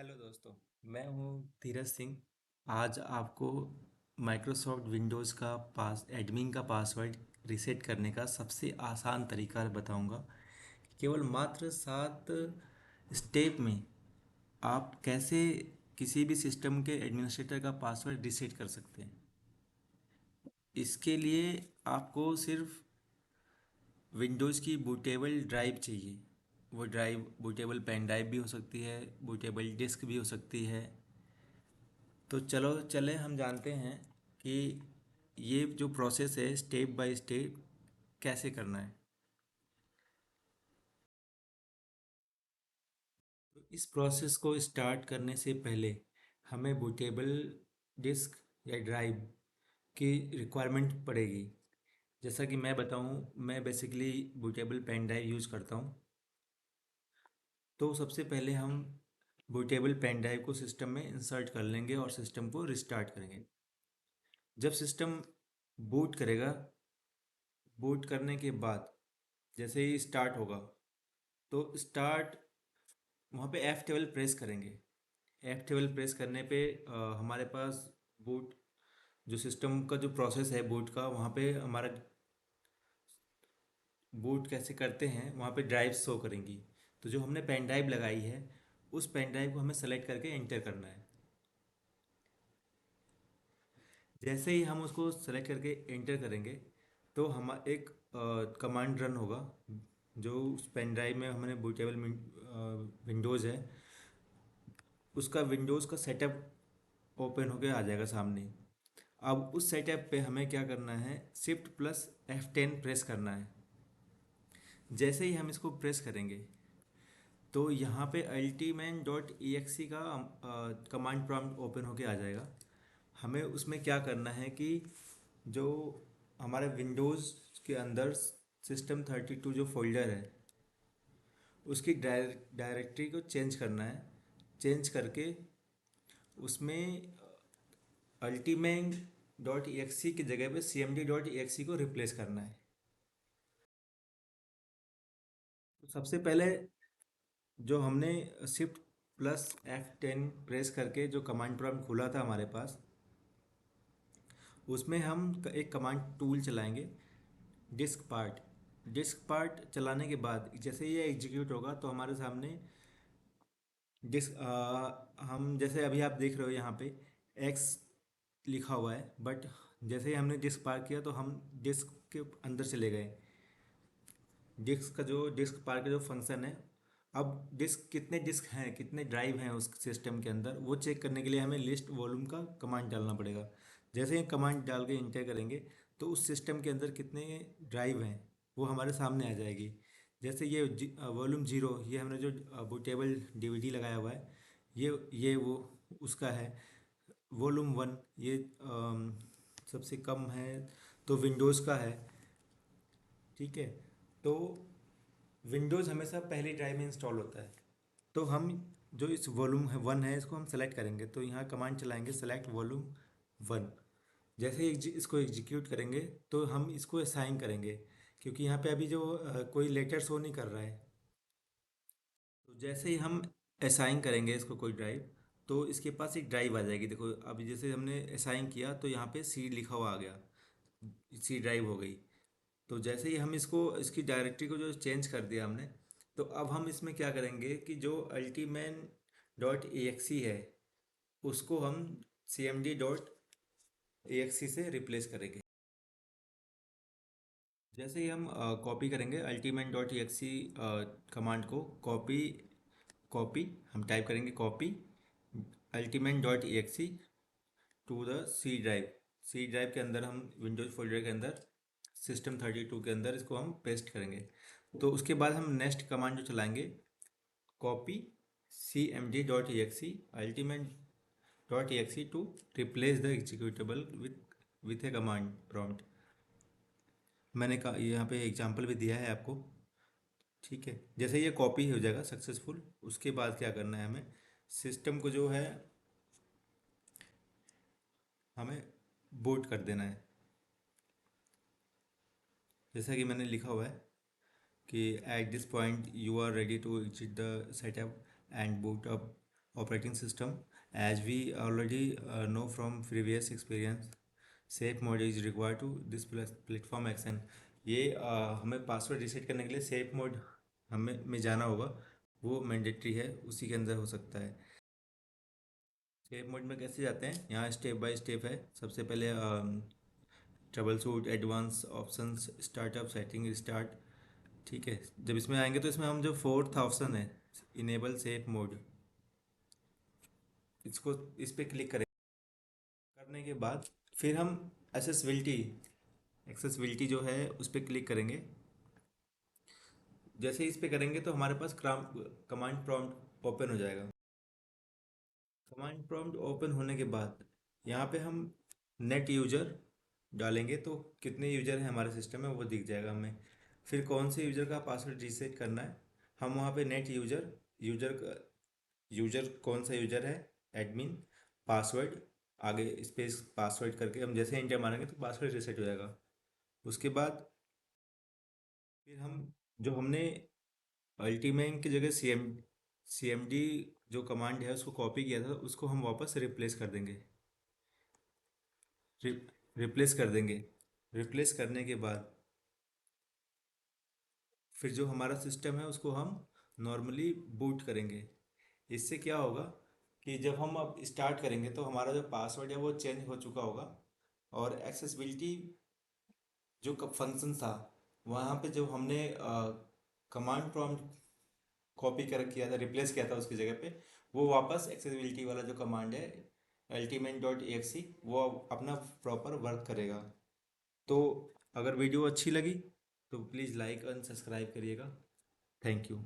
Hello दोस्तों। मैं हूं धीरज सिंह। आज आपको माइक्रोसॉफ्ट विंडोज़ का पास एडमिन का पासवर्ड रीसेट करने का सबसे आसान तरीका बताऊंगा। केवल मात्र 7 स्टेप में आप कैसे किसी भी सिस्टम के एडमिनिस्ट्रेटर का पासवर्ड रीसेट कर सकते हैं। इसके लिए आपको सिर्फ विंडोज़ की बूटेबल ड्राइव चाहिए। वो ड्राइव बूटेबल पेन ड्राइव भी हो सकती है, बूटेबल डिस्क भी हो सकती है। तो चलो चले हम जानते हैं कि ये जो प्रोसेस है स्टेप बाय स्टेप कैसे करना है। तो इस प्रोसेस को स्टार्ट करने से पहले हमें बूटेबल डिस्क या ड्राइव की रिक्वायरमेंट पड़ेगी। जैसा कि मैं बताऊं, मैं basically bootable pen drive use करता हूं। तो सबसे पहले हम बूटेबल पेन ड्राइव को सिस्टम में इंसर्ट कर लेंगे और सिस्टम को रिस्टार्ट करेंगे। जब सिस्टम बूट करेगा, बूट करने के बाद जैसे ही स्टार्ट होगा तो स्टार्ट वहाँ पे F12 प्रेस करेंगे। F12 प्रेस करने पे हमारे पास बूट जो सिस्टम का जो प्रोसेस है बूट का, वहाँ पे हमारा बूट कैसे करते हैं वहाँ पे ड्राइव शो करेंगी। तो जो हमने पेन ड्राइव लगाई है उस पेन ड्राइव को हमें सेलेक्ट करके एंटर करना है। जैसे ही हम उसको सेलेक्ट करके एंटर करेंगे तो हम एक कमांड रन होगा। जो उस पेन ड्राइव में हमने बूटेबल विंडोज़ है उसका विंडोज़ का सेटअप ओपन होके आ जाएगा सामने। अब उस सेटअप पे हमें क्या करना है, शिफ्ट प्लस F10 प्रेस करना है। जैसे ही हम इसको प्रेस करेंगे तो यहाँ पे ultimate.exe का कमांड प्रॉम्प्ट ओपन होके आ जाएगा। हमें उसमें क्या करना है कि जो हमारे विंडोज़ के अंदर system32 जो फोल्डर है उसकी डायरेक्टरी को चेंज करना है। चेंज करके उसमें ultimate.exe की जगह पे cmd.exe को रिप्लेस करना है। तो सबसे पहले जो हमने शिफ्ट प्लस F10 प्रेस करके जो कमांड प्रॉम्प्ट खुला था हमारे पास, उसमें हम एक कमांड टूल चलाएंगे, डिस्क पार्ट। डिस्क पार्ट चलाने के बाद जैसे ये एग्जीक्यूट होगा तो हमारे सामने डिस्क हम जैसे अभी आप देख रहे हो यहाँ पे एक्स लिखा हुआ है, बट जैसे ही हमने डिस्क पार किया तो हम डिस्क के अंदर चले गए। डिस्क का जो डिस्क पार का जो फंक्शन है, अब डिस्क कितने डिस्क हैं, कितने ड्राइव हैं उस सिस्टम के अंदर, वो चेक करने के लिए हमें लिस्ट वॉल्यूम का कमांड डालना पड़ेगा। जैसे ही कमांड डाल के इंटर करेंगे तो उस सिस्टम के अंदर कितने ड्राइव हैं वो हमारे सामने आ जाएगी। जैसे ये वॉल्यूम 0, ये हमने जो बूटेबल डीवीडी लगाया हुआ है, ये वो उसका है। वॉल्यूम 1 ये सबसे कम है तो विंडोज़ का है। ठीक है। तो विंडोज़ हमेशा पहली ड्राइव में इंस्टॉल होता है। तो हम जो इस वॉल्यूम है 1 है इसको हम सेलेक्ट करेंगे, तो यहाँ कमांड चलाएंगे सेलेक्ट वॉल्यूम 1। जैसे ही इसको एग्जीक्यूट करेंगे तो हम इसको असाइन करेंगे, क्योंकि यहाँ पे अभी जो कोई लेटर शो नहीं कर रहा है। तो जैसे ही हम असाइन करेंगे इसको कोई ड्राइव, तो इसके पास एक ड्राइव आ जाएगी। देखो अभी जैसे हमने असाइन किया तो यहाँ पे सी लिखा हुआ आ गया, सी ड्राइव हो गई। तो जैसे ही हम इसको इसकी डायरेक्टरी को जो चेंज कर दिया हमने, तो अब हम इसमें क्या करेंगे कि जो ultimate.exe है उसको हम cmd.exe से रिप्लेस करेंगे। जैसे ही हम कॉपी करेंगे ultimate.exe कमांड को, कॉपी कॉपी हम टाइप करेंगे, copy ultimate.exe to the C drive. C drive के अंदर हम विंडोज फोल्डर के अंदर system32 के अंदर इसको हम पेस्ट करेंगे। तो उसके बाद हम नेक्स्ट कमांड जो चलाएंगे, copy cmd.exe ultimate.exe to replace the executable with a command prompt. मैंने कहा यहाँ पे एग्जांपल भी दिया है आपको। ठीक है। जैसे ये कॉपी हो जाएगा सक्सेसफुल, उसके बाद क्या करना है, हमें सिस्टम को जो है हमें बूट कर देना है। जैसा कि मैंने लिखा हुआ है कि at this point you are ready to exit the setup and boot up operating system. As we already know from previous experience, safe mode is required to this platform action. ये हमें पासवर्ड रिसेट करने के लिए safe mode हमें में जाना होगा, वो मैंडेटरी है, उसी के अंदर हो सकता है। सेफ मोड में कैसे जाते हैं, यहाँ स्टेप बाय स्टेप है। सबसे पहले trouble shoot, advance options, startup, setting, start. ठीक है, जब इसमें आएंगे तो इसमें हम जो फोर्थ ऑप्शन है इनेबल सेफ मोड, इसको इस पर क्लिक करें। करने के बाद फिर हम एसेसिबिलिटी एक्सेसिबिलिटी जो है उस पर क्लिक करेंगे। जैसे इस पे करेंगे तो हमारे पास कमांड प्रॉम्प्ट ओपन हो जाएगा। कमांड प्रॉम्प्ट ओपन होने के बाद यहाँ पे हम नेट यूजर डालेंगे तो कितने यूजर हैं हमारे सिस्टम में वो दिख जाएगा हमें। फिर कौन से यूजर का पासवर्ड रीसेट करना है, हम वहाँ पे नेट यूजर यूजर यूजर कौन सा यूजर है, एडमिन, पासवर्ड, आगे स्पेस पासवर्ड करके हम जैसे एंटर मारेंगे तो पासवर्ड रीसेट हो जाएगा। उसके बाद फिर हम जो हमने अल्टीमेट की जगह सी एम डी जो कमांड है उसको कॉपी किया था उसको हम वापस रिप्लेस कर देंगे। रिप्लेस कर देंगे। रिप्लेस करने के बाद फिर जो हमारा सिस्टम है उसको हम नॉर्मली बूट करेंगे। इससे क्या होगा कि जब हम अब स्टार्ट करेंगे तो हमारा जो पासवर्ड है वो चेंज हो चुका होगा, और एक्सेसिबिलिटी जो फंक्शन था वहाँ पे जो हमने कमांड प्रॉम्प्ट कॉपी कर किया था, रिप्लेस किया था उसकी जगह पे, वो वापस एक्सेसिबिलिटी वाला जो कमांड है ultimate.exe वो अपना प्रॉपर वर्क करेगा। तो अगर वीडियो अच्छी लगी तो प्लीज़ लाइक एंड सब्सक्राइब करिएगा। Thank you.